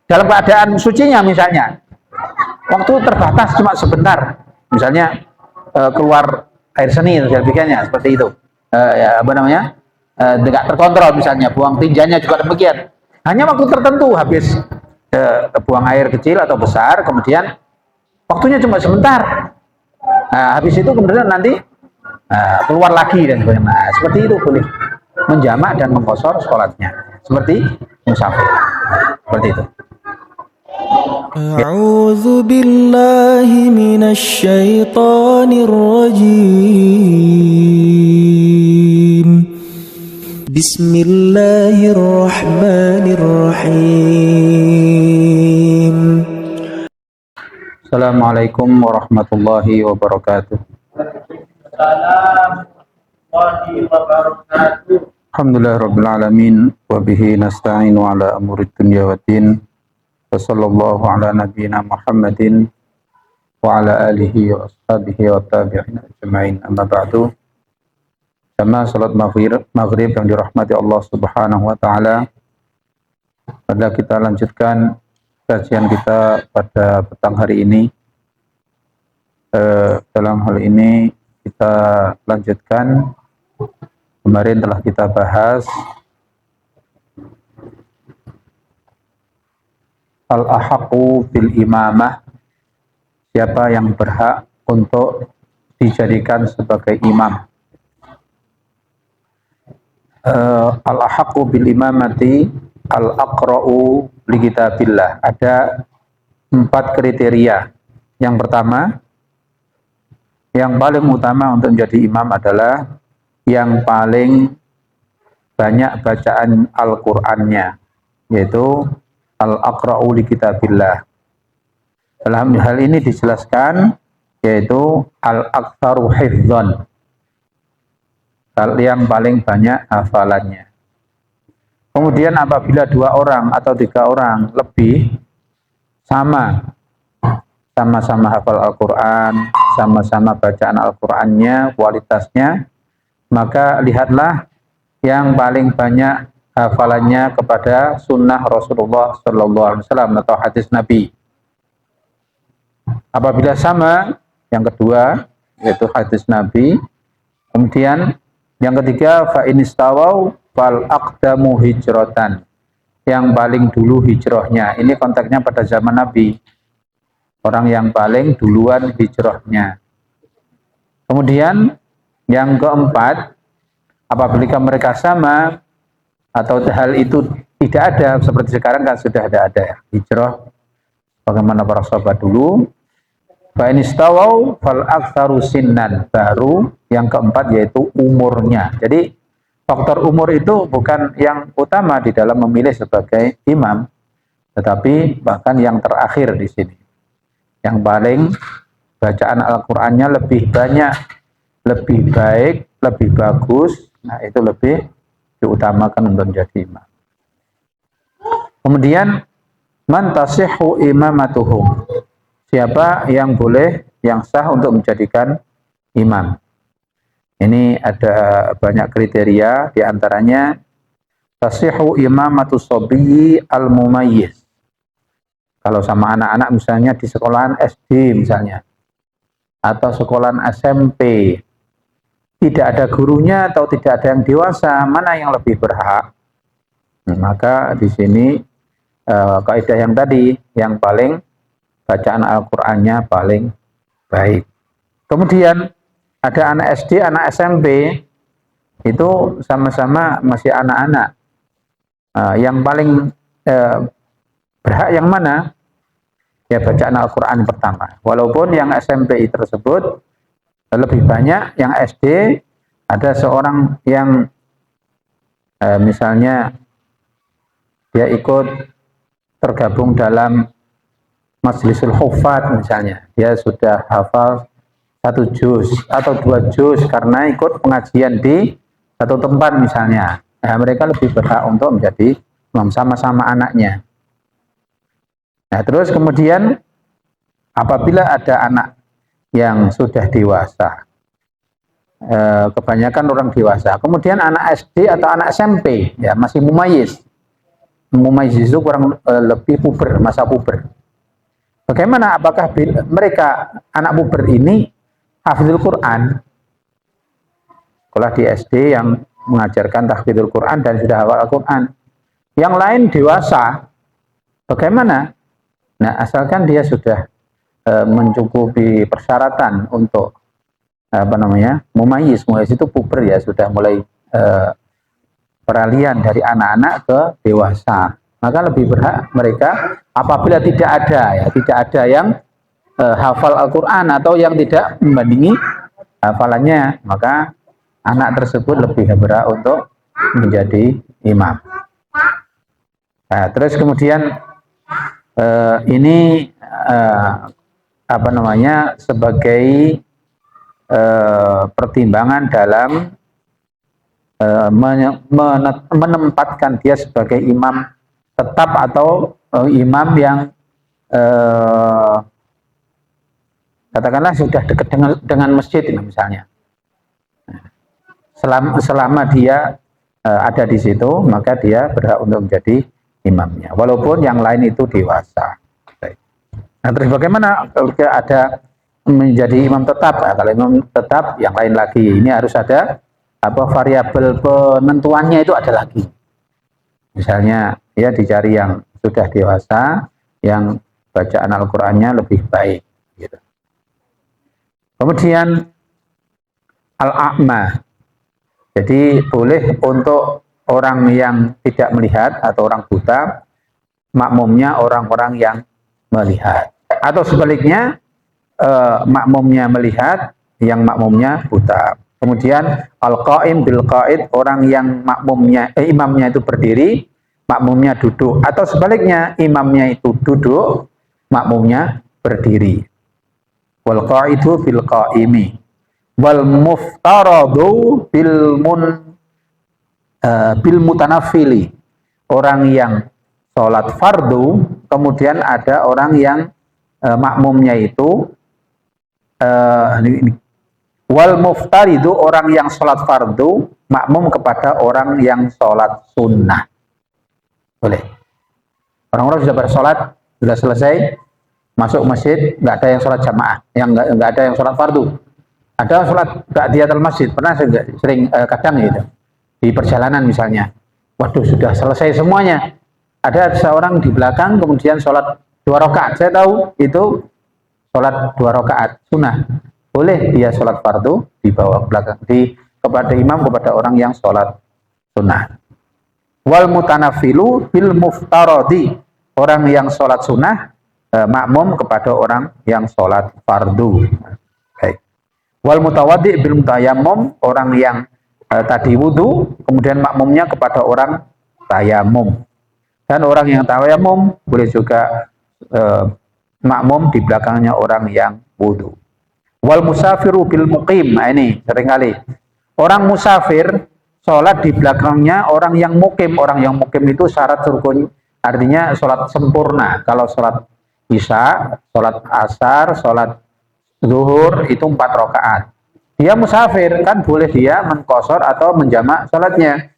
dalam keadaan sucinya misalnya, waktu terbatas cuma sebentar, misalnya keluar air seni dan sebagainya seperti itu, ya, apa namanya, tidak terkontrol misalnya, buang tinjanya juga demikian, hanya waktu tertentu habis buang air kecil atau besar, kemudian waktunya cuma sebentar, nah, habis itu kemudian nanti keluar lagi dan sebagainya. Nah, seperti itu boleh menjamak dan mengkosor sholatnya seperti musafir, seperti itu. أعوذ بالله من الشيطان الرجيم بسم الله الرحمن الرحيم Assalamualaikum warahmatullahi wabarakatuh. Alhamdulillah alamin wa bihi nasta'inu ala amuri dunya waddin. Wa sallallahu ala nabiyyina Muhammadin wa ala alihi wa ashabihi wa tabi'in ajma'in. Amma ba'du. Sama salat maghrib yang dirahmati Allah Subhanahu wa taala. Pada kita lanjutkan kajian kita pada petang hari ini. Dalam hal ini kita lanjutkan, kemarin telah kita bahas al-ahaqu bil imamah, siapa yang berhak untuk dijadikan sebagai imam. Al-ahaqu bil imamati al-aqra'u li kitabillah. Ada 4 kriteria. Yang pertama, yang paling utama untuk menjadi imam adalah yang paling banyak bacaan Al-Qur'annya, yaitu al-aqra'u li kitabillah. Dalam hal ini dijelaskan, yaitu al-aktsaru hifdzan, yang paling banyak hafalannya. Kemudian apabila 2 orang atau 3 orang lebih sama-sama hafal Al-Quran, sama-sama bacaan Al-Qurannya, kualitasnya, maka lihatlah yang paling banyak hafalannya kepada sunnah Rasulullah SAW atau hadis Nabi. Apabila sama, yang kedua yaitu hadis Nabi. Kemudian yang ketiga, fa inistawau fal aqdamu hijratan, yang paling dulu hijrahnya. Ini konteksnya pada zaman Nabi, orang yang paling duluan hijrahnya. Kemudian yang keempat, apabila mereka sama atau hal itu tidak ada, seperti sekarang kan sudah ada ya, hijrah bagaimana para sahabat dulu. Fa inistawau fal aktsaru sinnan, baru yang keempat yaitu umurnya. Jadi faktor umur itu bukan yang utama di dalam memilih sebagai imam, tetapi bahkan yang terakhir di sini. Yang paling bacaan Al-Qur'annya lebih banyak, lebih baik, lebih bagus, nah itu lebih diutamakan untuk menjadi imam. Kemudian man tasihhu imamatuhum, siapa yang boleh, yang sah untuk menjadikan imam. Ini ada banyak kriteria, diantaranya tasihhu imamatu sobiyyi al-mumayyiz. Kalau sama anak-anak misalnya di sekolahan SD misalnya, atau sekolahan SMP, tidak ada gurunya atau tidak ada yang dewasa, mana yang lebih berhak? Maka di sini kaidah yang tadi, yang paling bacaan Al-Qur'annya paling baik. Kemudian ada anak SD, anak SMP, itu sama-sama masih anak-anak. Yang paling berhak yang mana? Ya bacaan Al-Quran pertama. Walaupun yang SMP tersebut lebih banyak, yang SD ada seorang yang misalnya dia ikut tergabung dalam Majlisul Hufad misalnya, dia sudah hafal 1 juz atau 2 juz karena ikut pengajian di satu tempat misalnya. Nah, mereka lebih berhak untuk menjadi imam, sama-sama anaknya. Nah, terus kemudian apabila ada anak yang sudah dewasa, kebanyakan orang dewasa, kemudian anak SD atau anak SMP, ya masih mumayyiz, mumayyiz itu kurang lebih puber, masa puber. Bagaimana? Apakah mereka anak puber ini hafizul Quran? Sekolah di SD yang mengajarkan tahfidzul Quran dan sudah hafal Al-Quran. Yang lain dewasa, bagaimana? Nah, asalkan dia sudah mencukupi persyaratan untuk mumayyiz itu puber ya, sudah mulai peralihan dari anak-anak ke dewasa. Maka lebih berhak mereka apabila tidak ada yang hafal Al-Quran atau yang tidak membandingi hafalannya, maka anak tersebut lebih berhak untuk menjadi imam. Nah, terus kemudian ini sebagai pertimbangan dalam menempatkan dia sebagai imam tetap atau imam yang katakanlah sudah dekat dengan masjid misalnya. Selama dia ada di situ, maka dia berhak untuk menjadi imamnya, walaupun yang lain itu dewasa. Nah, terus bagaimana kalau ada menjadi imam tetap? Nah, kalau imam tetap, yang lain lagi. Ini harus ada variabel penentuannya, itu ada lagi. Misalnya, ya dicari yang sudah dewasa, yang bacaan Al-Qur'annya lebih baik. Gitu. Kemudian al-a'ma. Jadi boleh untuk orang yang tidak melihat atau orang buta, makmumnya orang-orang yang melihat. Atau sebaliknya, makmumnya melihat, yang makmumnya buta. Kemudian al-qa'im bil qa'id, orang yang imamnya itu berdiri, makmumnya duduk. Atau sebaliknya, imamnya itu duduk, makmumnya berdiri. Wal qa'idu bil qa'imi. Wal muftaradu bil mutanafili, orang yang sholat fardu, kemudian ada orang yang makmumnya itu wal muftaridu, orang yang sholat fardu makmum kepada orang yang sholat sunnah. Boleh. Orang-orang sudah bersolat, sudah selesai, masuk masjid, nggak ada yang sholat jamaah, yang nggak ada yang sholat fardu. Ada sholat ba'diyatul masjid, pernah sering kadang gitu, di perjalanan misalnya, waduh sudah selesai semuanya, ada seorang di belakang kemudian sholat 2 rakaat, saya tahu itu sholat 2 rakaat sunnah, boleh dia sholat fardu di bawah belakang, kepada imam, kepada orang yang sholat sunnah. Wal mutanafilu bil muftarodi, orang yang sholat sunnah makmum kepada orang yang sholat fardu. Baik. Wal mutawaddi bil mutayammum, orang yang tadi wudu, kemudian makmumnya kepada orang tayamum. Dan orang yang tayamum boleh juga makmum di belakangnya orang yang wudu. Wal musafiru bil muqim, nah ini seringkali orang musafir sholat di belakangnya orang yang mukim. Orang yang mukim itu syarat rukun, artinya sholat sempurna. Kalau sholat isya, sholat asar, sholat zuhur itu 4 rakaat. Dia musafir, kan boleh dia mengqashar atau menjamak sholatnya.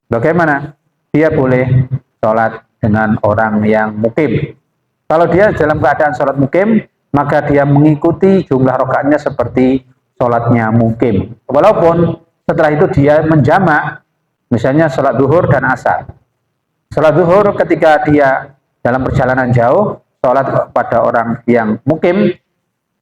Bagaimana? Dia boleh sholat dengan orang yang mukim. Kalau dia dalam keadaan sholat mukim, maka dia mengikuti jumlah rakaatnya seperti sholatnya mukim. Walaupun setelah itu dia menjamak, misalnya sholat zuhur dan asar. Sholat zuhur ketika dia dalam perjalanan jauh, sholat pada orang yang mukim,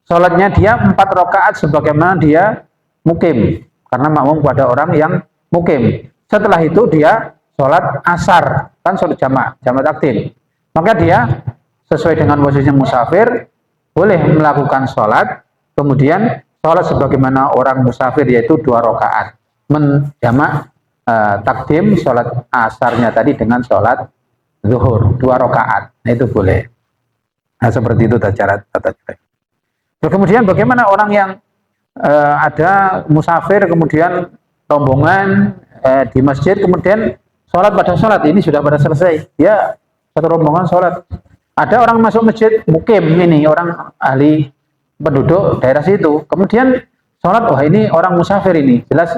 sholatnya dia 4 rakaat sebagaimana dia mukim, karena makmum pada orang yang mukim. Setelah itu dia sholat asar, kan sholat jamak takdim. Maka dia sesuai dengan posisi musafir, boleh melakukan sholat, kemudian sholat sebagaimana orang musafir, yaitu 2 rakaat. Menjamak takdim sholat asarnya tadi dengan sholat zuhur 2 rakaat. Nah, itu boleh. Nah, seperti itu tata cara. Terus kemudian bagaimana orang yang ada musafir, kemudian rombongan di masjid, kemudian sholat pada sholat, ini sudah pada selesai, dia satu rombongan sholat. Ada orang masuk masjid mukim, ini orang ahli penduduk daerah situ, kemudian sholat, wah ini orang musafir, ini jelas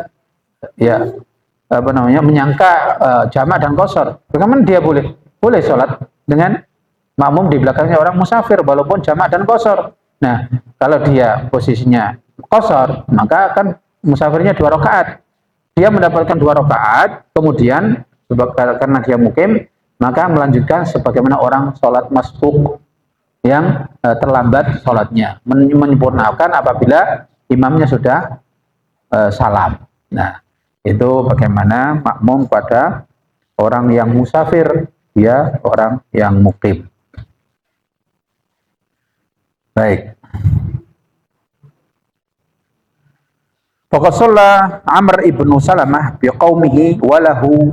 ya menyangka jamak dan qashar. Bagaimana dia boleh boleh sholat dengan makmum di belakangnya orang musafir walaupun jamak dan qashar. Nah, kalau dia posisinya qashar, maka kan musafirnya 2 rakaat. Dia mendapatkan 2 rakaat, kemudian karena dia mukim, maka melanjutkan sebagaimana orang sholat masbuk yang terlambat sholatnya, menyempurnakan apabila imamnya sudah salam. Nah, itu bagaimana makmum pada orang yang musafir, dia orang yang mukim. Baik. Faqashalla Amr ibnu Salamah biqaumihi walahu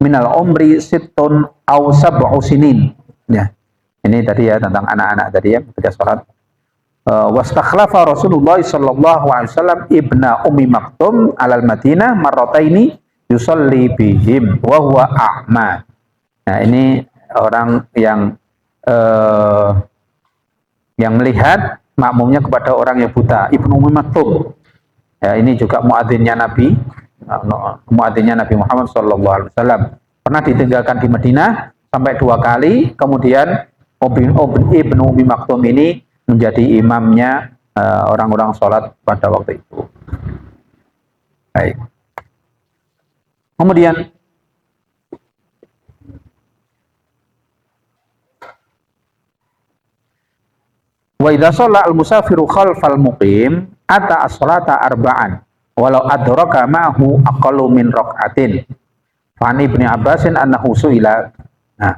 minal umri sittun aw sab'u sinin. Ya. Ini tadi ya tentang anak-anak tadi ya ketika sholat. Wastakhlafa Rasulullah sallallahu alaihi wasallam ibna Ummi Maktum alal Madinah marrataini yusalli bihim wa huwa a'ma. Nah, ini orang yang melihat makmumnya kepada orang yang buta, Ibnu Ummi Maktum. Ya, ini juga muadzinnya Nabi Muhammad sallallahu alaihi wasallam. Pernah ditinggalkan di Madinah sampai 2 kali, kemudian Ibnu Ummi Maktum ini menjadi imamnya orang-orang sholat pada waktu itu. Baik. Kemudian wa idza shalla al-musafiru khalfal muqim ata as-salata arba'an walau adraka ma'hu aqallu min rak'atin. Fa Ibnu Abbasin annahu su'ila. Nah,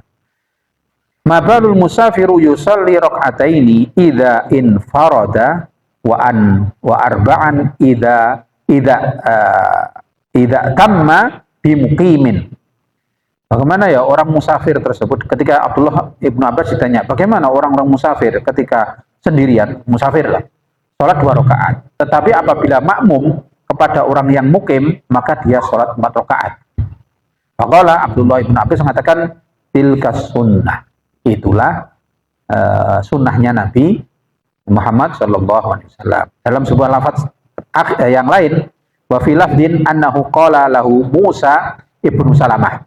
ma balul musafiru yusalli rak'ataini idza infarada wa arba'an idza tamma bimuqimin. Bagaimana ya orang musafir tersebut? Ketika Abdullah Ibnu Abbas ditanya, bagaimana orang-orang musafir ketika sendirian, musafir lah, sholat 2 rakaat. Tetapi apabila makmum kepada orang yang mukim, maka dia sholat 4 rakaat. Faqala Abdullah Ibnu Abbas mengatakan, tilka sunnah. Itulah sunnahnya Nabi Muhammad sallallahu alaihi wasallam. Dalam sebuah lafaz yang lain, wa fi lafdin annahu qala lahu Musa ibnu Salamah.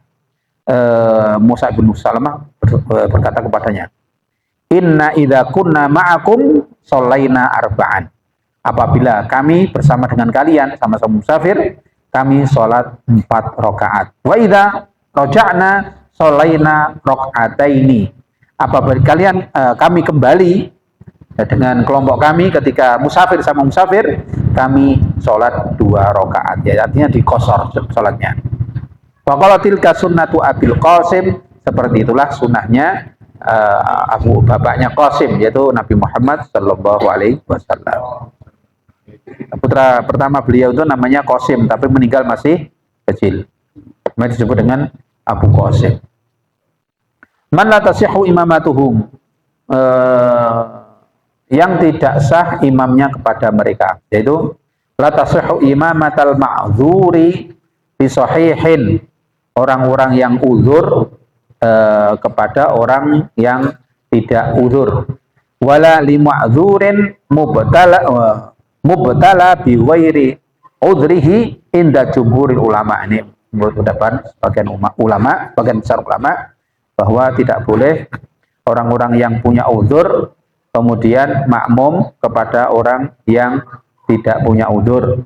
Musa ibnu Salamah berkata kepadanya, inna idza kunna ma'akum shallaina arba'an. Apabila kami bersama dengan kalian sama-sama musafir, kami sholat 4 rakaat. Wa idza raja'na shallaina rak'ataini. Apabila kami kembali dengan kelompok kami ketika musafir sama musafir, kami sholat 2 rakaat. Ya, artinya dikosor sholatnya. Wa qala tilka sunnatu Abil Qasim, seperti itulah sunnahnya bapaknya Qasim, yaitu Nabi Muhammad sallallahu alaihi wasallam. Putra pertama beliau itu namanya Qasim, tapi meninggal masih kecil. Maka disebut dengan Abu Qasim. Man la tasihhu imamatuhum, yang tidak sah imamnya kepada mereka, yaitu la tasihhu imamatal ma'dzuri bi sahihin, orang-orang yang uzur kepada orang yang tidak uzur. Wala li ma'dzurin mubtala bi ghairi udrihi inda jumhuril ulama. Ini menurut pendapat sebagian ulama, sebagian besar ulama, bahwa tidak boleh orang-orang yang punya uzur kemudian makmum kepada orang yang tidak punya uzur.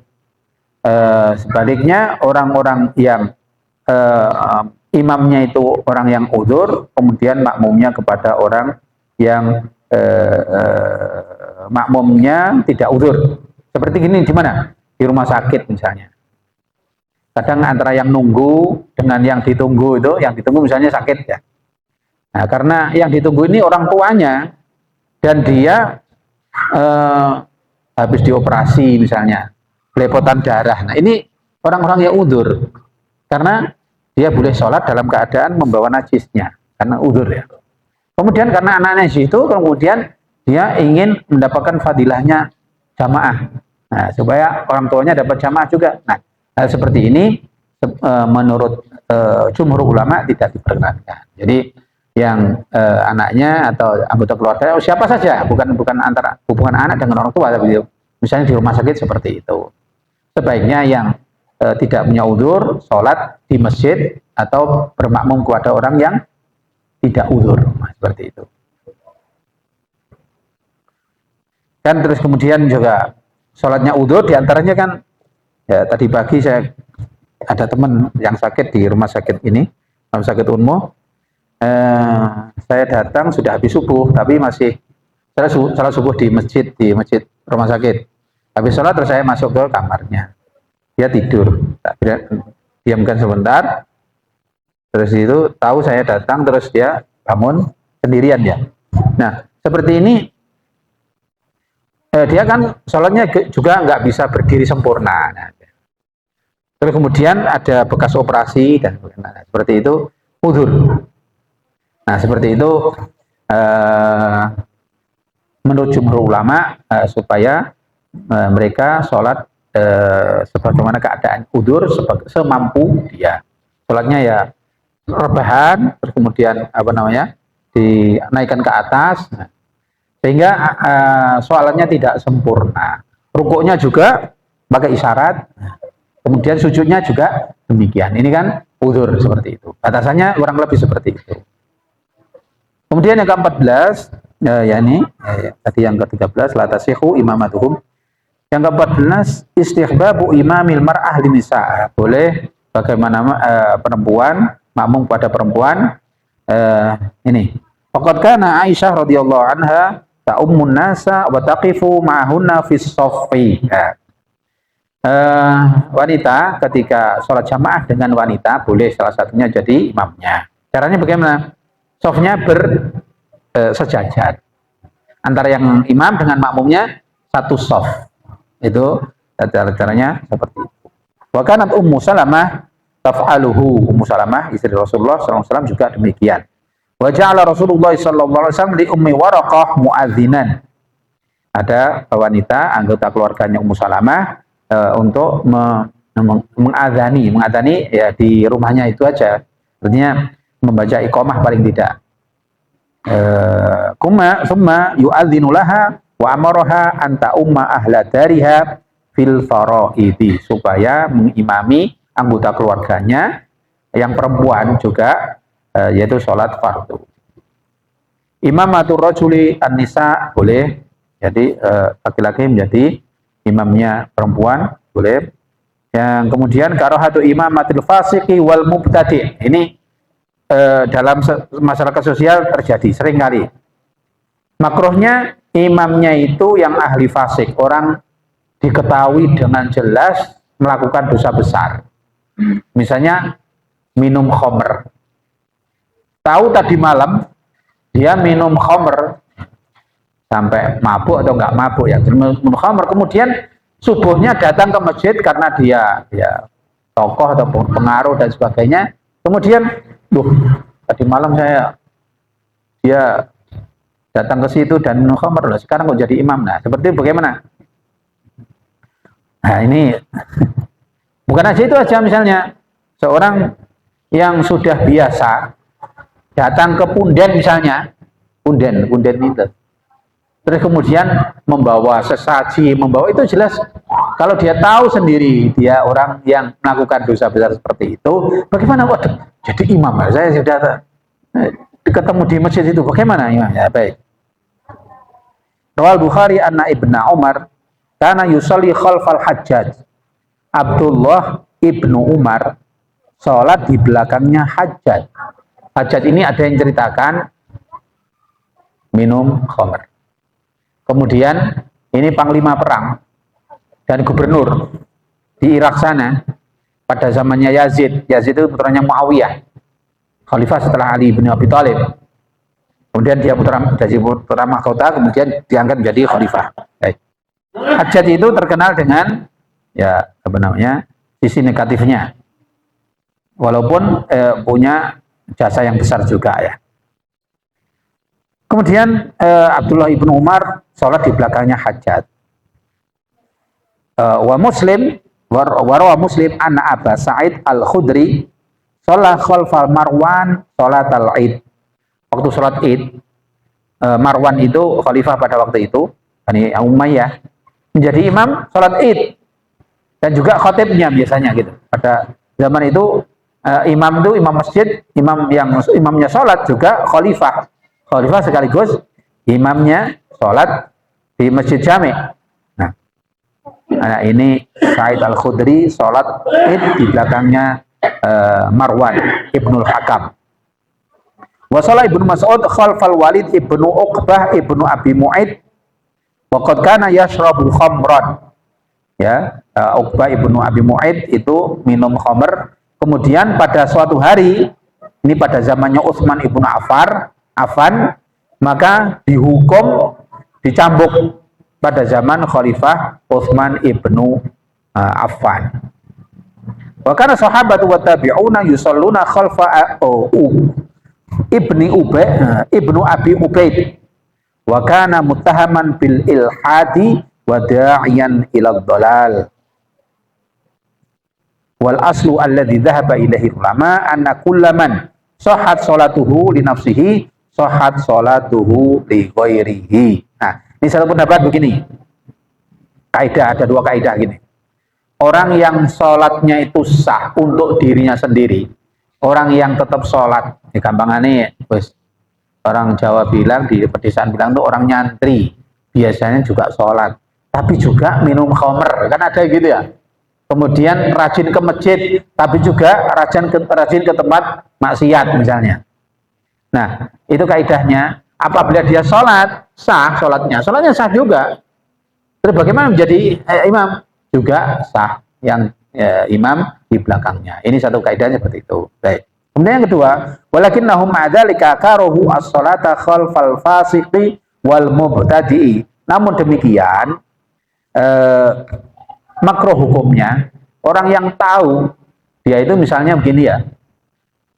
Sebaliknya orang-orang yang imamnya itu orang yang uzur, kemudian makmumnya kepada orang yang makmumnya tidak uzur. Seperti gini di mana? Di rumah sakit misalnya. Kadang antara yang nunggu dengan yang ditunggu itu, yang ditunggu misalnya sakit ya. Nah, karena yang ditunggu ini orang tuanya dan dia habis dioperasi misalnya, belepotan darah. Nah, ini orang-orang yang uzur. Karena dia boleh sholat dalam keadaan membawa najisnya, karena uzur ya. Kemudian karena anak-anak itu, kemudian dia ingin mendapatkan fadilahnya jamaah. Nah, supaya orang tuanya dapat jamaah juga. Nah, hal seperti ini menurut jumhur ulama tidak diperkenankan. Jadi yang anaknya atau anggota keluarga siapa saja, bukan antara hubungan anak dengan orang tua, tapi misalnya di rumah sakit seperti itu. Sebaiknya yang tidak punya uzur sholat di masjid atau bermakmum kepada orang yang tidak uzur. Nah, seperti itu. Kan terus kemudian juga sholatnya uzur diantaranya kan ya tadi pagi saya ada teman yang sakit di rumah sakit ini, rumah sakit Unmu. Saya datang sudah habis subuh tapi masih salat subuh di masjid rumah sakit. Habis sholat terus saya masuk ke kamarnya. Dia tidur. Diamkan sebentar. Terus itu tahu saya datang terus dia bangun sendirian ya. Nah, seperti ini dia kan sholatnya juga nggak bisa berdiri sempurna. Nah, terus kemudian ada bekas operasi dan seperti itu uzur. Nah, seperti itu menurut jumhur ulama supaya mereka sholat sebagaimana keadaan uzur semampu dia. Sholatnya ya rebahan, terus kemudian dinaikkan ke atas, sehingga sholatnya tidak sempurna. Rukuknya juga pakai isyarat, kemudian sujudnya juga demikian. Ini kan uzur seperti itu. Batasannya kurang lebih seperti itu. Kemudian yang ke-14, tadi yang ke-13, la tasihhu imamatuhum. Yang ke-14, istihbabu imamil mar'ah linisa. Boleh bagaimana perempuan makmum pada perempuan ini. Faqad kana Aisyah radhiyallahu anha ta'ummun nasa wa taqifu ma'ahunna fis shaffi. Wanita ketika sholat jamaah dengan wanita boleh salah satunya jadi imamnya. Caranya bagaimana? Shafnya bersejajar. Antara yang imam dengan makmumnya satu shaf. Itu caranya seperti itu. Wa kanat Ummu Salamah taf'aluhu. Ummu Salamah istri Rasulullah SAW juga demikian. Wa ja'ala Rasulullah SAW li Ummi Waraqah mu'adzinan. Ada wanita anggota keluarganya Ummu Salamah untuk mengadzani ya di rumahnya itu aja. Artinya membaca iqamah paling tidak. Summa yu'adzinu laha wa amaraha anta umma ahla dariha fil faraidi, supaya mengimami anggota keluarganya yang perempuan juga yaitu sholat fardu. Imamatur rajuli an-nisa boleh, jadi laki-laki menjadi imamnya perempuan boleh. Yang kemudian karahatu imamatil fasiqi wal mubtadi'. Ini dalam masyarakat sosial terjadi sering kali. Makruhnya imamnya itu yang ahli fasik, orang diketahui dengan jelas melakukan dosa besar. Misalnya minum khamr. Tahu tadi malam dia minum khamr sampai mabuk atau enggak mabuk ya, minum khamr, kemudian subuhnya datang ke masjid karena dia tokoh atau pengaruh dan sebagainya. Kemudian, tadi malam dia datang ke situ dan minum khamr, loh, sekarang kok jadi imam. Nah, seperti itu bagaimana? Nah, ini bukan aja itu aja, misalnya seorang yang sudah biasa datang ke punden misalnya, punden itu. Terus kemudian membawa sesaji, itu jelas kalau dia tahu sendiri dia orang yang melakukan dosa besar seperti itu, bagaimana kok jadi imam? Saya sudah ketemu di masjid itu, bagaimana ya? Baik. Rawal Bukhari anna Ibnu Umar kana yusalli khalfal Hajjaj. Abdullah ibnu Umar sholat di belakangnya Hajjaj. Hajjaj ini ada yang ceritakan minum khamr. Kemudian ini panglima perang dan gubernur di Irak sana pada zamannya Yazid. Yazid itu putranya Muawiyah, khalifah setelah Ali bin Abi Thalib. Kemudian dia putra mahkota, kemudian diangkat menjadi khalifah. Hajjaj itu terkenal dengan sisi negatifnya, walaupun punya jasa yang besar juga ya. Kemudian Abdullah ibnu Umar sholat di belakangnya Hajjaj. Wa Muslim anna Aba Sa'id al-Khudri sholat khalfal Marwan sholat al-Id. Waktu sholat Id, Marwan itu khalifah pada waktu itu, Bani Umayyah, menjadi imam sholat Id dan juga khotibnya biasanya gitu. Pada zaman itu imam itu imam masjid, imamnya sholat juga khalifah. Khalifah sekaligus imamnya sholat di masjid jami'. Nah, ini Sa'id Al-Khudri sholat id di belakangnya Marwan Ibnul Hakam. Wa sholat Ibnu Mas'ud khalfal Walid Ibnu Uqbah Ibnu Abi Mu'aid wa qad kana yashrabu khamran. Ya, Uqbah Ibnu Abi Mu'aid itu minum khamr. Kemudian pada suatu hari, ini pada zamannya Utsman Ibnu Affan, maka dihukum dicambuk pada zaman Khalifah Utsman Ibnu Affan. Wa kana sahabatu wa tabi'una yusalluna khalfa Ibnu Abi Ubaid wa kana muttahaman bil ilhadi wa da'iyan ila dhalal. Wal aslu alladhi dhahaba ilaihi ulama anna kullaman sahhat salatuhu li nafsihi sahhat salatuhu li ghairihi. Nah, ini satu pendapat begini. Kaidah, ada dua kaidah gini. Orang yang sholatnya itu sah untuk dirinya sendiri, orang yang tetap sholat, gampangannya orang Jawa bilang, di pedesaan bilang tuh orang nyantri, biasanya juga sholat, tapi juga minum khamr, kan ada gitu ya. Kemudian rajin ke masjid, tapi juga rajin ke tempat maksiat misalnya. Nah, itu kaidahnya. Apabila dia sholat, sah sholatnya sah juga. Terus bagaimana menjadi imam? Juga sah yang imam di belakangnya. Ini satu kaidahnya seperti itu. Baik. Kemudian yang kedua, walakinnahum ma'adzalika karuhu as-salata khalfal fasiqi wal mubtadi'i. Namun demikian, makruh hukumnya orang yang tahu dia itu misalnya begini ya,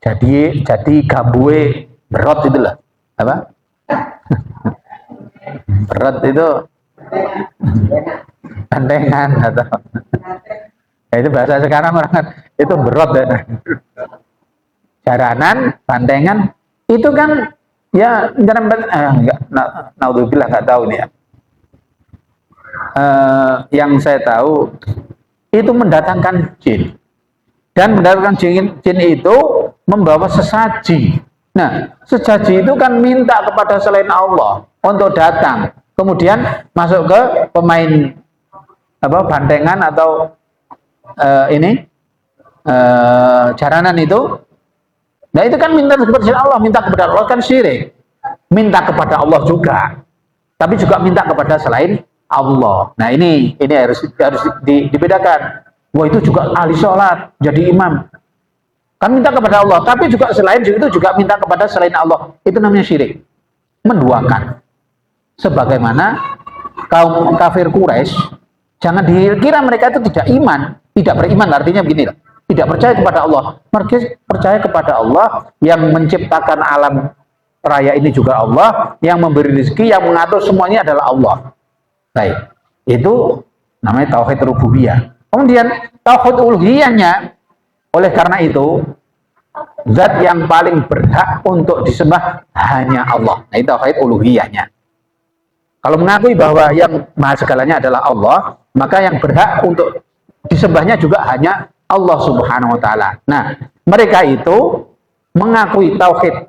jadi gambue berot itulah apa berot itu bandengan atau ya, itu bahasa sekarang orang itu berot ya. Jaranan, bandengan itu kan ya naudzubillah nggak tahu nih ya. Yang saya tahu itu mendatangkan jin, dan mendatangkan jin itu membawa sesaji. Nah, sesaji itu kan minta kepada selain Allah untuk datang, kemudian masuk ke pemain bandengan atau jaranan itu. Nah, itu kan minta kepada Allah, minta kepada Allah kan syirik, minta kepada Allah juga, tapi juga minta kepada selain Allah. Nah, ini harus dibedakan. Wah, itu juga ahli sholat, jadi imam. Kan minta kepada Allah, tapi juga selain itu juga minta kepada selain Allah. Itu namanya syirik. Menduakan. Sebagaimana kaum kafir Quraisy, jangan dikira mereka itu tidak iman, tidak beriman. Artinya begini lah, tidak percaya kepada Allah. Mereka percaya kepada Allah yang menciptakan alam raya ini juga Allah, yang memberi rezeki, yang mengatur semuanya adalah Allah. Baik, itu namanya tauhid rububiyah. Kemudian tauhid uluhiyahnya, oleh karena itu zat yang paling berhak untuk disembah hanya Allah. Nah, itu tauhid uluhiyahnya. Kalau mengakui bahwa yang maha segalanya adalah Allah, maka yang berhak untuk disembahnya juga hanya Allah Subhanahu wa taala. Nah, mereka itu mengakui tauhid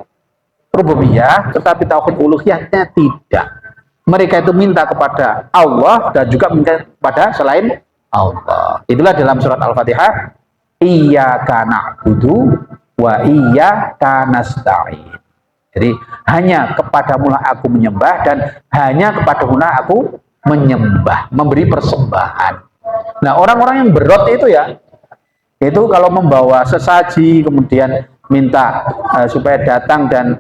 rububiyah, tetapi tauhid uluhiyahnya tidak. Mereka itu minta kepada Allah dan juga minta kepada selain Allah. Itulah dalam surat Al-Fatihah, iyyaka na'budu wa iyyaka nasta'in. Jadi hanya kepadamulah aku menyembah dan hanya kepadamulah aku menyembah, memberi persembahan. Nah, orang-orang yang berot itu ya, itu kalau membawa sesaji kemudian minta supaya datang dan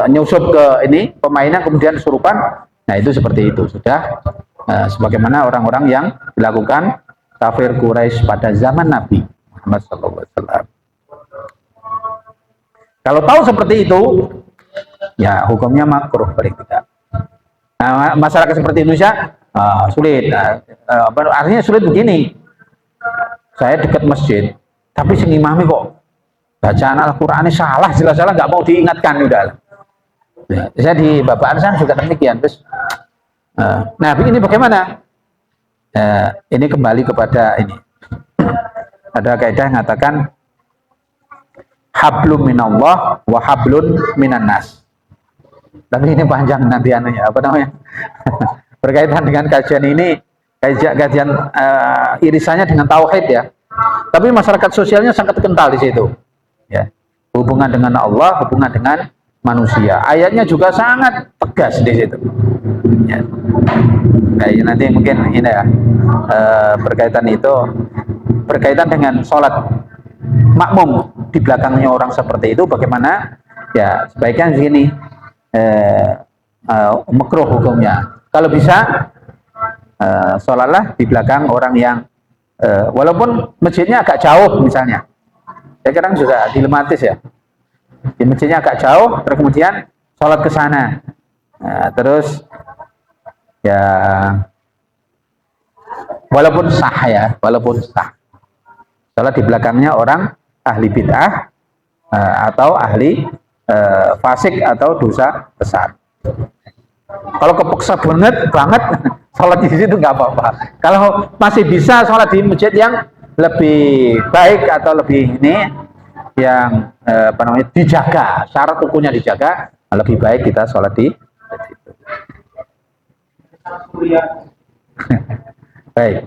nyusup ke ini pemainan kemudian kesurupan. Nah, itu seperti itu sudah sebagaimana orang-orang yang dilakukan kafir Quraisy pada zaman Nabi Muhammad SAW. Kalau tahu seperti itu, ya hukumnya makruh bagi kita. Nah, masyarakat seperti Indonesia sulit. Artinya sulit begini. Saya dekat masjid, tapi sing imami kok bacaan Al-Qur'annya salah, jelas-jelas nggak mau diingatkan udah. Ya, saya di Bapak Ansan juga demikian. Terus, nah ini bagaimana? Ini kembali kepada ini. Ada kaidah yang mengatakan hablum minallah wa hablun minan nas. Tapi ini panjang nanti anunya, apa namanya? Berkaitan dengan kajian ini, kajian irisannya dengan tauhid ya. Tapi masyarakat sosialnya sangat kental di situ. Ya. Hubungan dengan Allah, hubungan dengan manusia. Ayatnya juga sangat tegas di situ. Ya. Nah, nanti mungkin ini ya, berkaitan itu, berkaitan dengan sholat makmum di belakangnya orang seperti itu, bagaimana ya sebaiknya begini, makruh hukumnya. Kalau bisa sholatlah di belakang orang yang walaupun masjidnya agak jauh misalnya. Sekarang juga dilematis ya, di masjidnya agak jauh, terus kemudian sholat ke sana, terus ya walaupun sah ya, walaupun sah sholat di belakangnya orang ahli bid'ah atau ahli fasik atau dosa besar. Kalau kepaksa banget sholat di situ nggak apa-apa. Kalau masih bisa sholat di masjid yang lebih baik atau lebih ini yang apa namanya dijaga, syarat hukumnya dijaga, lebih baik kita sholat di situ. Baik.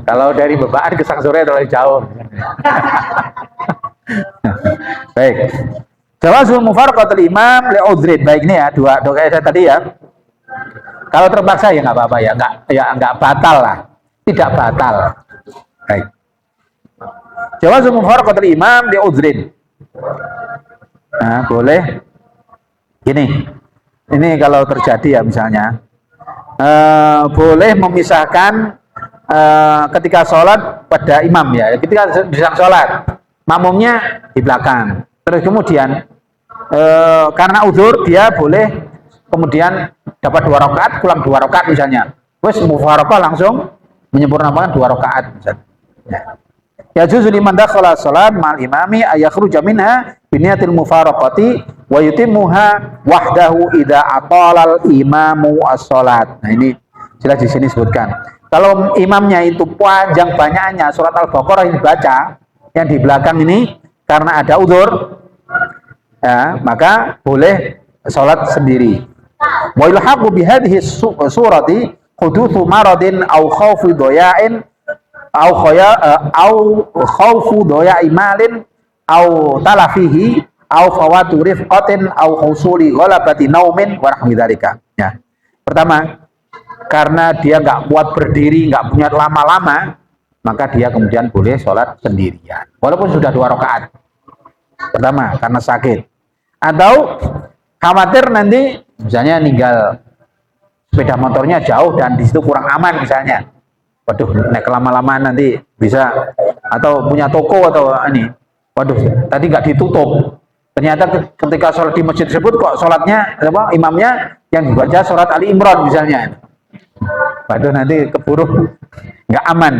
Kalau dari Bebaan ke Sang Surya terlalu jauh. Baik. Jawazul mufaraqatul imam li udhrin. Baik, ini ya dua kaidah tadi ya. Kalau terpaksa ya nggak apa-apa ya, nggak batal lah. Tidak batal. Baik. Jawazul mufaraqatul imam li udhrin. Nah, boleh. Gini. Ini kalau terjadi ya misalnya boleh memisahkan ketika sholat pada imam ya, ketika sedang sholat makmumnya di belakang, terus kemudian karena uzur dia boleh kemudian dapat 2 rakaat pulang 2 rakaat misalnya, terus mufaraqah langsung menyempurnakan 2 rakaat misalnya. Ya juzu liman dakhala sholat ma'al imami ayakhruja minha biniyatil mufaraqati wa yutimmuha wahdahu idza atalal imamu as-sholat. Nah, ini jelas di sini sebutkan. Kalau imamnya itu panjang banyaknya surat Al-Baqarah yang dibaca, yang di belakang ini karena ada udzur, ya, maka boleh sholat sendiri. Wa ilhaqu bihadhihi surati hudutsu maradin aw khaufi daya'in aw khaufu daya'i malin aw talafihi aw fawatu rifqatin aw husuli ghalabati naumin wa nahwi dzalika. Ya. Pertama, karena dia nggak kuat berdiri, nggak punya lama-lama, maka dia kemudian boleh sholat sendirian walaupun sudah 2 rakaat. Pertama, karena sakit atau khawatir nanti misalnya ninggal sepeda motornya jauh dan di situ kurang aman misalnya. Waduh, naik lama-lama nanti bisa, atau punya toko atau ini, waduh tadi nggak ditutup, ternyata ketika sholat di masjid tersebut kok sholatnya apa, imamnya yang dibaca surat Ali Imran misalnya, waduh nanti keburu nggak aman.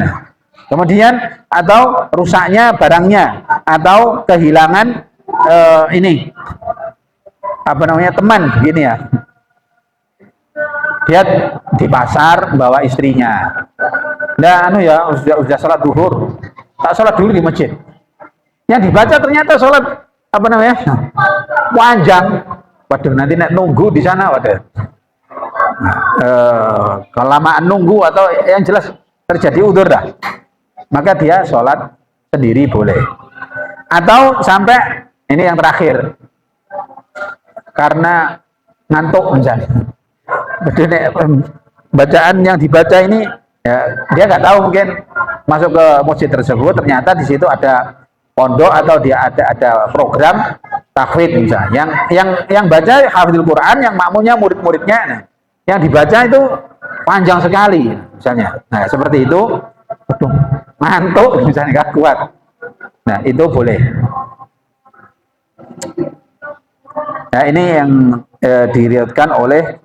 Kemudian atau rusaknya barangnya atau kehilangan ini apa namanya teman gini ya, dia di pasar bawa istrinya, nah anu ya udah sholat duhur, tak sholat dulu di masjid, yang dibaca ternyata sholat apa namanya panjang, waduh nanti nunggu di sana, waduh kelamaan nunggu atau yang jelas terjadi udzur dah, maka dia sholat sendiri boleh. Atau sampai ini yang terakhir, karena ngantuk misalnya, bacaan yang dibaca ini ya, dia nggak tahu, mungkin masuk ke masjid tersebut ternyata di situ ada pondok atau dia ada program tahfidz misalnya, yang baca hafizul Quran, yang makmumnya murid-muridnya, nah, yang dibaca itu panjang sekali misalnya, nah seperti itu, aduh, ngantuk misalnya nggak kuat, nah itu boleh. Nah ini yang diriwayatkan oleh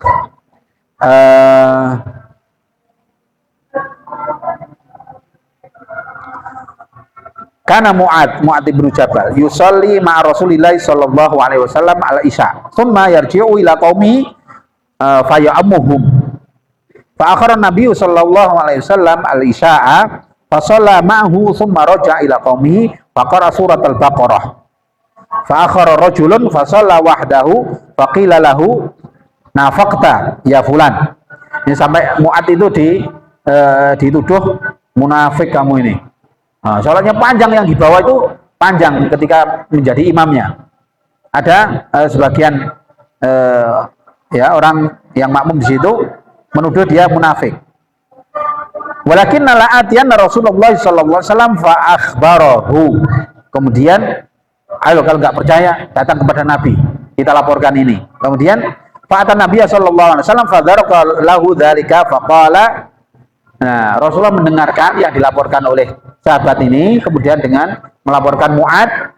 karena Mu'ad bin Jabal yusalli ma'a Rasulillah sallallahu alaihi wasallam al isya thumma yarji'u ila qaumi faya'ammuhum fa akhara Nabi sallallahu alaihi wasallam al isya'a fa shalla ma'ahu thumma raja'a ila qaumihi fa qara surat al-baqarah fa akhara rajulun fa shalla wahdahu fa qila lahu nafaqta ya fulan. Ini sampai Mu'ad itu dituduh munafik kamu ini. Nah, sholatnya panjang, yang di bawah itu panjang ketika menjadi imamnya. Ada sebagian ya orang yang makmum di situ menuduh dia munafik. Walakin la'atiyan Rasulullah sallallahu alaihi wasallam fa akhbarahu. Kemudian, ayo kalau nggak percaya datang kepada Nabi, kita laporkan ini. Kemudian fa'atan Nabi sallallahu alaihi wasallam fa dzaraka lahu dzalika faqala. Nah, Rasulullah mendengarkan yang dilaporkan oleh sahabat ini, kemudian dengan melaporkan Mu'ad,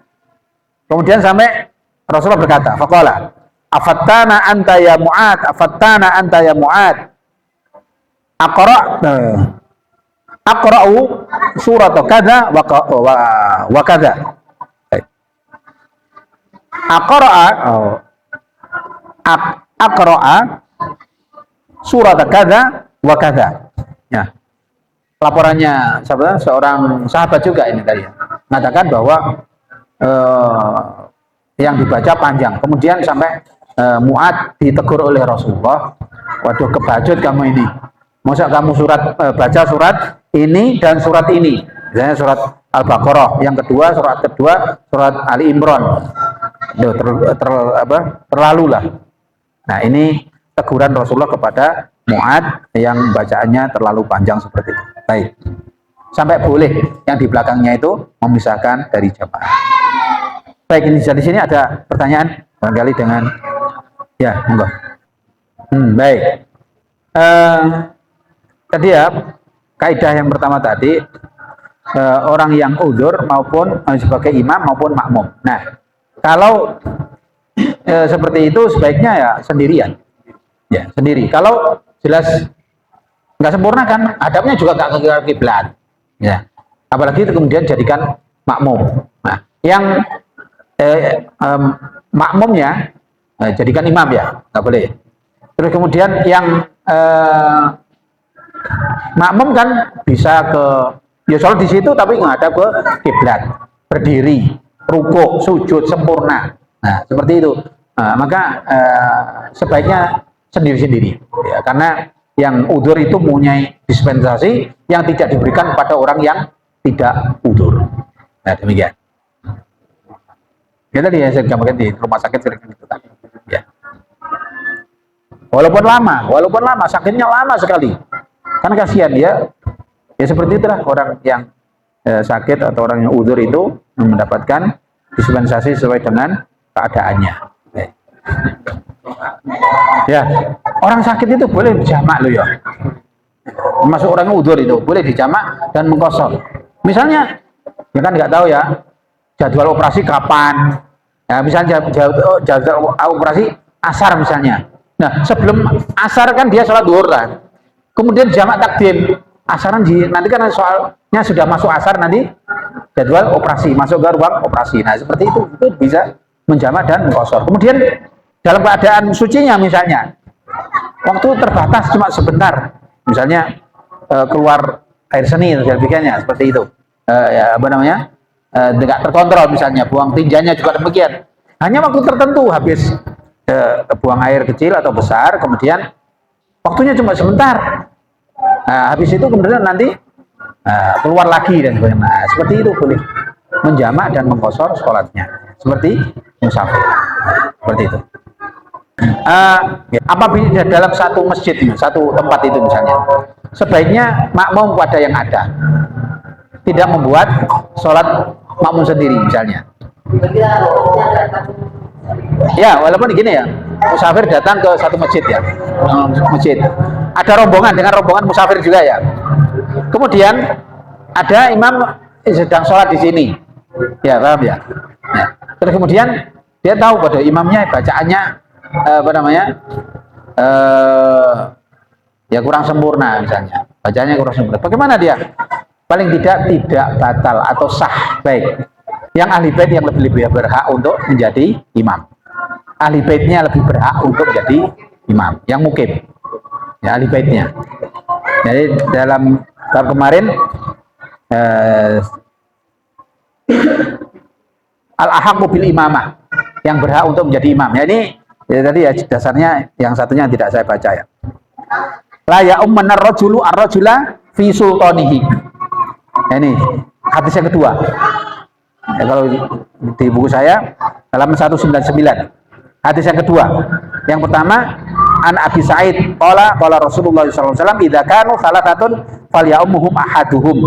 kemudian sampai Rasulullah berkata, faqala, afattana anta ya Mu'ad, afattana anta ya Mu'ad, aqra'u surat kadza wa kadza. Aqra'a surat kadza wa kadza. Ya. Laporannya seorang sahabat juga ini tadi mengatakan bahwa yang dibaca panjang. Kemudian sampai Mu'ad ditegur oleh Rasulullah, waduh kebacut kamu ini, masa kamu baca surat ini dan surat ini, misalnya surat Al-Baqarah, yang kedua surat Ali Imran, terlalu lah. Nah, ini teguran Rasulullah kepada Mu'ad yang bacaannya terlalu panjang seperti itu. Baik, sampai boleh yang di belakangnya itu memisahkan dari jamaah. Baik, ini di sini ada pertanyaan barangkali dengan ya, monggo. Baik. Tadi ya, kaidah yang pertama tadi, orang yang udzur maupun sebagai imam maupun makmum. Nah, kalau seperti itu sebaiknya ya sendirian. Ya, sendiri. Kalau jelas nggak sempurna kan, hadapnya juga nggak ke kiblat. Ya. Apalagi itu kemudian jadikan makmum. Nah, yang makmumnya jadikan imam ya, nggak boleh. Terus kemudian yang makmum kan bisa ya sholat di situ tapi menghadap ke kiblat, berdiri, rukuk, sujud sempurna. Nah, seperti itu. Nah, maka sebaiknya sendiri-sendiri, ya, karena yang udzur itu mempunyai dispensasi yang tidak diberikan kepada orang yang tidak udzur. Nah, demikian. Ya tadi ya saya gambarkan di rumah sakit sering gitu kan. Ya. Walaupun lama, sakitnya lama sekali. Kan kasihan ya. Ya seperti itulah orang yang sakit atau orang yang udzur itu mendapatkan dispensasi sesuai dengan keadaannya. Ya, orang sakit itu boleh dijamak loh ya. Masuk orang udzur itu boleh dijamak dan mengkosor. Misalnya, ya kan nggak tahu ya jadwal operasi kapan. Ya, misalnya jadwal operasi asar misalnya. Nah, sebelum asar kan dia sholat duhur kan. Kemudian jamak takdim asaran nanti kan soalnya sudah masuk asar nanti jadwal operasi masuk ke ruang operasi. Nah, seperti itu bisa menjamak dan mengkosor. Kemudian dalam keadaan sucinya misalnya waktu terbatas cuma sebentar, misalnya keluar air seni dan sebagainya seperti itu, ya, apa namanya, tidak terkontrol, misalnya buang tinjanya juga demikian, hanya waktu tertentu habis buang air kecil atau besar, kemudian waktunya cuma sebentar, nah, habis itu kemudian nanti keluar lagi dan sebagainya. Nah, seperti itu boleh menjamak dan mengkosor sholatnya seperti musafir, seperti itu. Apabila dalam satu masjid, satu tempat itu misalnya, sebaiknya makmum pada yang ada, tidak membuat sholat makmum sendiri misalnya. Ya, walaupun begini ya, musafir datang ke satu masjid ya, masjid, ada rombongan dengan rombongan musafir juga ya. Kemudian ada imam sedang sholat di sini, ya paham ya. Nah, terus kemudian dia tahu pada imamnya bacaannya apa namanya, ya kurang sempurna misalnya, bacanya kurang sempurna. Bagaimana dia? Paling tidak batal atau sah. Baik, yang ahli bait yang lebih berhak untuk menjadi imam. Ahli baitnya lebih berhak untuk jadi imam. Yang mukim, ya ahli baitnya. Jadi dalam tahun kemarin al-ahaqqu bil imamah, yang berhak untuk menjadi imam. Ya ini ya, tadi ya dasarnya yang satunya tidak saya baca ya. La ya ummanar rajulu ar-rajula fi sultanihi. Ya, ini hadis yang kedua. Ya, kalau di buku saya halaman 199. Hadis yang kedua. Yang pertama an Abi Sa'id qala Rasulullah sallallahu alaihi wasallam idza kanu salatatun falya'ummuhum ahaduhum.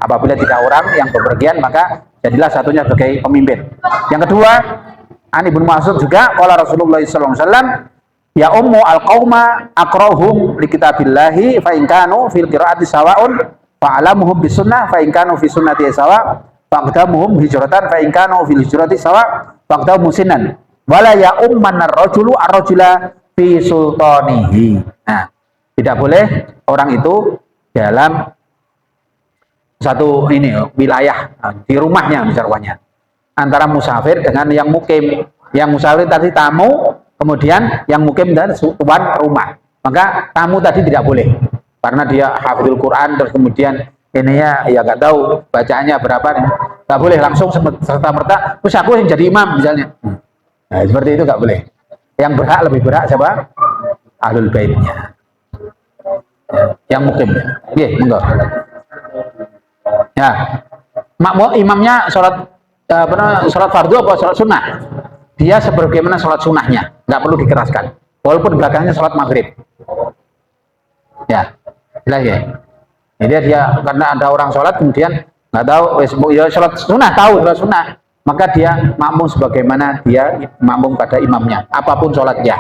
Apabila tiga orang yang bepergian maka jadilah satunya sebagai pemimpin. Yang kedua an Ibnu Mas'ud juga qala Rasulullah sallallahu alaihi wasallam ya ummu al-qauma aqrahum li kitabillahi fa in kanu fil qiraati sawa'un fa'alamuhum bis sunnah fa in kanu fi sunnati sawa' faqdamuhum hijratan fa in kanu fil hijrati sawa' faqdamuhum musinan wala ya umman ar-rajulu ar-rajula fi sultanihi. Nah, tidak boleh orang itu dalam satu ini wilayah di rumahnya misalnya antara musafir dengan yang mukim. Yang musafir tadi tamu, kemudian yang mukim dan tuan rumah. Maka tamu tadi tidak boleh karena dia hafizul Quran, terus kemudian ini ya nggak tahu bacaannya berapa, nggak boleh langsung serta merta terus aku yang jadi imam misalnya. Nah, seperti itu nggak boleh. Yang berhak lebih berhak siapa? Ahlul baitnya, yang mukim. Oke, monggo. Ya, makmum imamnya sholat sholat fardu apa sholat sunnah? Dia sebagaimana sholat sunnahnya, nggak perlu dikeraskan. Walaupun belakangnya sholat maghrib. Ya, jelas ya. Jadi dia karena ada orang sholat kemudian nggak tahu, ya sholat sunnah tahu sholat sunnah, maka dia makmum sebagaimana dia makmum pada imamnya, apapun sholatnya.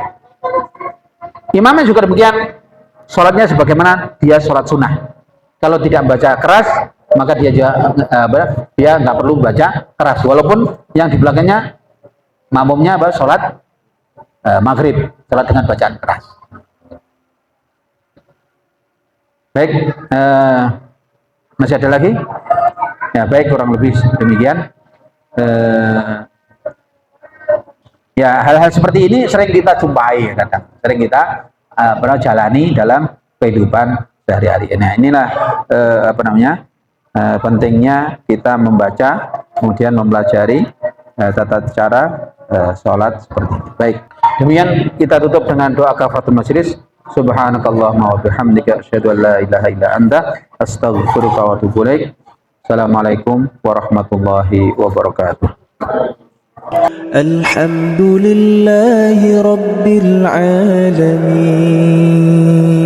Imamnya juga demikian, sholatnya sebagaimana dia sholat sunnah. Kalau tidak baca keras, maka dia nggak perlu baca keras, walaupun yang di belakangnya makmumnya sholat maghrib, sholat dengan bacaan keras. Baik, masih ada lagi? Ya baik, kurang lebih demikian. Ya hal-hal seperti ini sering kita jumpai, kadang sering kita pernah jalani dalam kehidupan sehari-hari. Nah inilah pentingnya kita membaca, kemudian mempelajari tata cara sholat seperti ini. Baik, demikian kita tutup dengan doa kafaratul majelis. Subhanakallahumma wa bihamdika asyhadu an la ilaha illa anta astaghfiruka wa atubu ilaik. Assalamualaikum warahmatullahi wabarakatuh. Alhamdulillahi rabbil alamin.